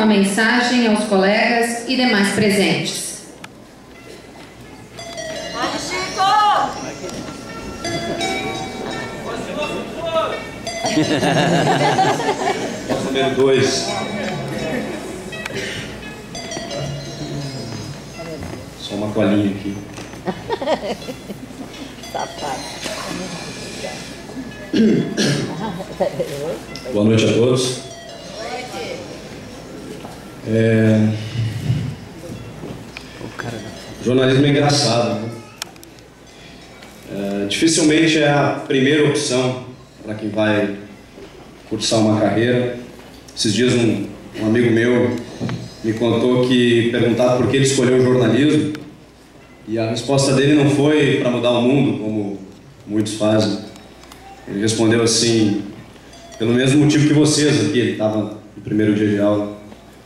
mensagem aos colegas e demais presentes. Número 2. Só uma colinha aqui. Boa noite a todos. Jornalismo é engraçado, né? Dificilmente é a primeira opção para quem vai cursar uma carreira. Esses dias um amigo meu me contou que perguntava por que ele escolheu o jornalismo e a resposta dele não foi para mudar o mundo, como muitos fazem. Ele respondeu assim: pelo mesmo motivo que vocês aqui. Ele estava no primeiro dia de aula.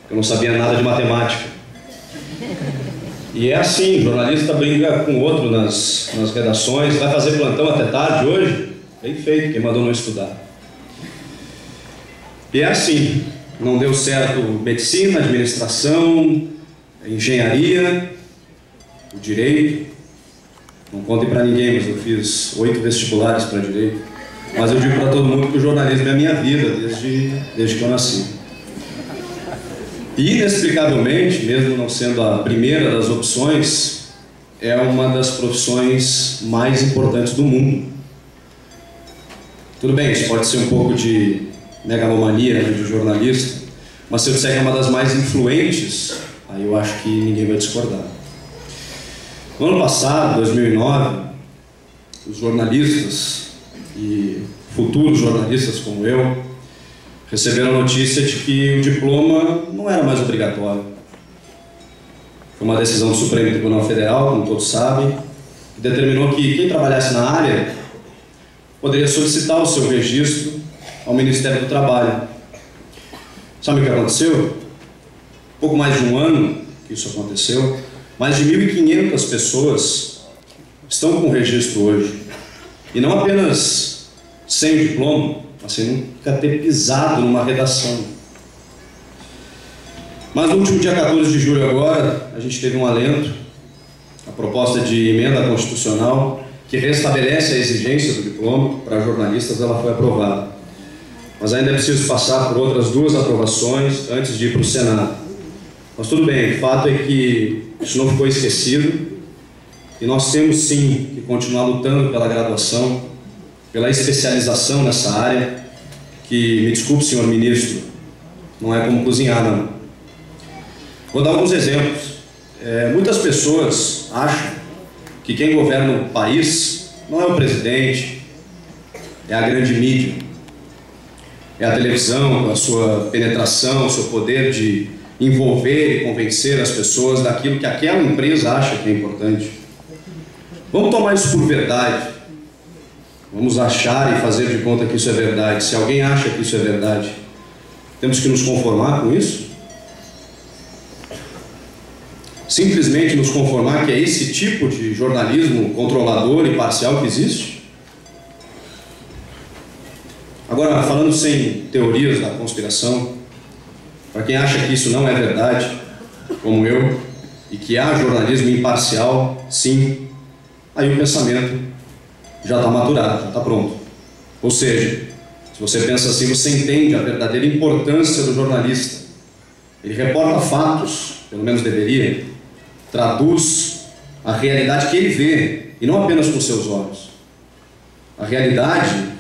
Eu não sabia nada de matemática. E é assim, jornalista briga com o outro nas redações, vai fazer plantão até tarde hoje? Bem feito, quem mandou não estudar. E é assim, não deu certo medicina, administração, engenharia, o direito. Não contem para ninguém, mas eu fiz 8 vestibulares para direito. Mas eu digo para todo mundo que o jornalismo é a minha vida, desde que eu nasci. E, inexplicavelmente, mesmo não sendo a primeira das opções, é uma das profissões mais importantes do mundo. Tudo bem, isso pode ser um pouco de megalomania, né, de jornalista, mas se eu disser que é uma das mais influentes, aí eu acho que ninguém vai discordar. No ano passado, 2009, os jornalistas e futuros jornalistas como eu receberam a notícia de que o diploma não era mais obrigatório. Foi uma decisão do Supremo Tribunal Federal, como todos sabem, que determinou que quem trabalhasse na área poderia solicitar o seu registro ao Ministério do Trabalho. Sabe o que aconteceu? Pouco mais de um ano que isso aconteceu, mais de 1.500 pessoas estão com registro hoje. E não apenas sem o diploma, mas sem nunca ter pisado numa redação. Mas no último dia 14 de julho agora, a gente teve um alento, a proposta de emenda constitucional que restabelece a exigência do diploma para jornalistas, ela foi aprovada. Mas ainda é preciso passar por outras 2 aprovações antes de ir para o Senado. Mas tudo bem, o fato é que isso não ficou esquecido e nós temos sim que continuar lutando pela graduação, pela especialização nessa área, que, me desculpe, senhor ministro, não é como cozinhar, não. Vou dar alguns exemplos. Muitas pessoas acham que quem governa o país não é o presidente, é a grande mídia. É a televisão, com a sua penetração, o seu poder de envolver e convencer as pessoas daquilo que aquela empresa acha que é importante. Vamos tomar isso por verdade. Vamos achar e fazer de conta que isso é verdade. Se alguém acha que isso é verdade, temos que nos conformar com isso? Simplesmente nos conformar que é esse tipo de jornalismo controlador e parcial que existe? Agora, falando sem teorias da conspiração, para quem acha que isso não é verdade, como eu, e que há jornalismo imparcial, sim, aí o pensamento já está maturado, já está pronto. Ou seja, se você pensa assim, você entende a verdadeira importância do jornalista. Ele reporta fatos, pelo menos deveria, traduz a realidade que ele vê, e não apenas com seus olhos. A realidade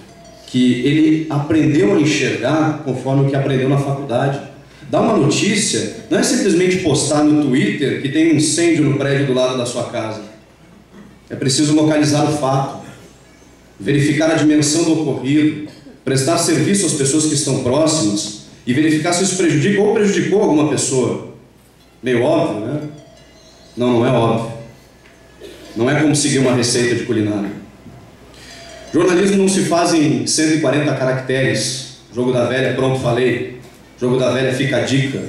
que ele aprendeu a enxergar conforme o que aprendeu na faculdade. Dar uma notícia não é simplesmente postar no Twitter que tem um incêndio no prédio do lado da sua casa. É preciso localizar o fato, verificar a dimensão do ocorrido, prestar serviço às pessoas que estão próximas e verificar se isso prejudica ou prejudicou alguma pessoa. Meio óbvio, né? Não, não é óbvio. Não é como seguir uma receita de culinária. Jornalismo não se faz em 140 caracteres. Jogo da velha, pronto, falei. Jogo da velha, fica a dica.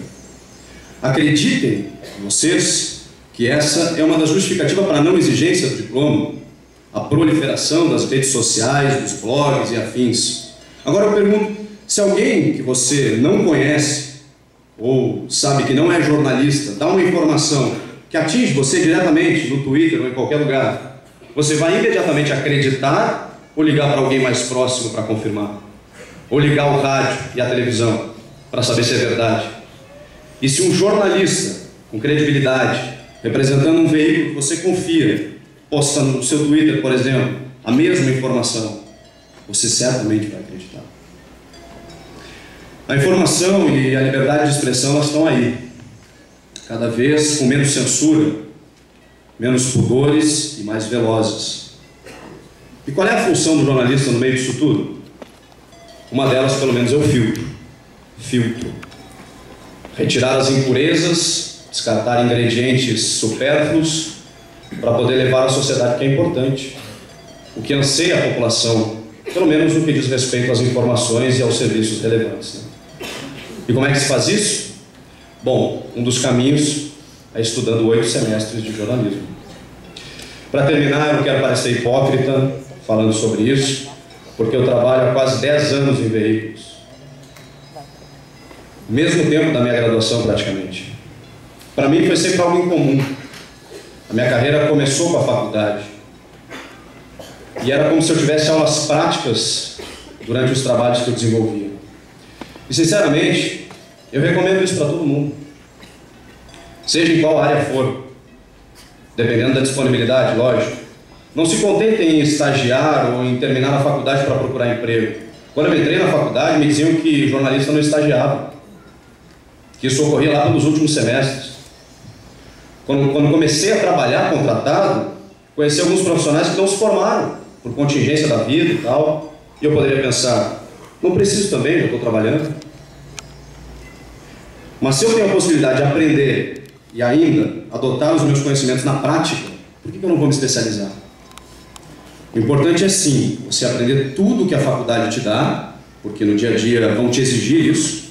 Acreditem, vocês, que essa é uma das justificativas para a não exigência do diploma, a proliferação das redes sociais, dos blogs e afins. Agora eu pergunto, se alguém que você não conhece ou sabe que não é jornalista, dá uma informação que atinge você diretamente no Twitter ou em qualquer lugar, você vai imediatamente acreditar ou ligar para alguém mais próximo para confirmar? Ou ligar o rádio e a televisão para saber se é verdade? E se um jornalista com credibilidade, representando um veículo que você confia, posta no seu Twitter, por exemplo, a mesma informação, você certamente vai acreditar. A informação e a liberdade de expressão, elas estão aí, cada vez com menos censura, menos pudores e mais velozes. E qual é a função do jornalista no meio disso tudo? Uma delas, pelo menos, é o filtro. Filtro. Retirar as impurezas, descartar ingredientes supérfluos, para poder levar à sociedade o que é importante, o que anseia a população, pelo menos no que diz respeito às informações e aos serviços relevantes, né? E como é que se faz isso? Bom, um dos caminhos é estudando 8 semestres de jornalismo. Para terminar, eu não quero parecer hipócrita falando sobre isso, porque eu trabalho há quase 10 anos em veículos. Mesmo tempo da minha graduação, praticamente. Para mim foi sempre algo incomum. A minha carreira começou com a faculdade. E era como se eu tivesse aulas práticas durante os trabalhos que eu desenvolvia. E, sinceramente, eu recomendo isso para todo mundo. Seja em qual área for. Dependendo da disponibilidade, lógico. Não se contentem em estagiar ou em terminar a faculdade para procurar emprego. Quando eu entrei na faculdade, me diziam que jornalista não estagiava. Que isso ocorria lá pelos últimos semestres. Quando comecei a trabalhar contratado, conheci alguns profissionais que não se formaram, por contingência da vida e tal. E eu poderia pensar, não preciso também, já estou trabalhando. Mas se eu tenho a possibilidade de aprender e ainda adotar os meus conhecimentos na prática, por que eu não vou me especializar? O importante é sim, você aprender tudo que a faculdade te dá, porque no dia a dia vão te exigir isso.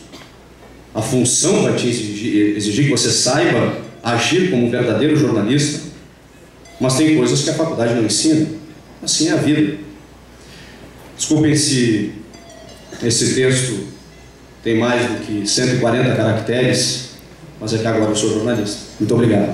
A função vai te exigir que você saiba agir como um verdadeiro jornalista, mas tem coisas que a faculdade não ensina. Assim é a vida. Desculpem se esse texto tem mais do que 140 caracteres, mas é que agora eu sou jornalista. Muito obrigado.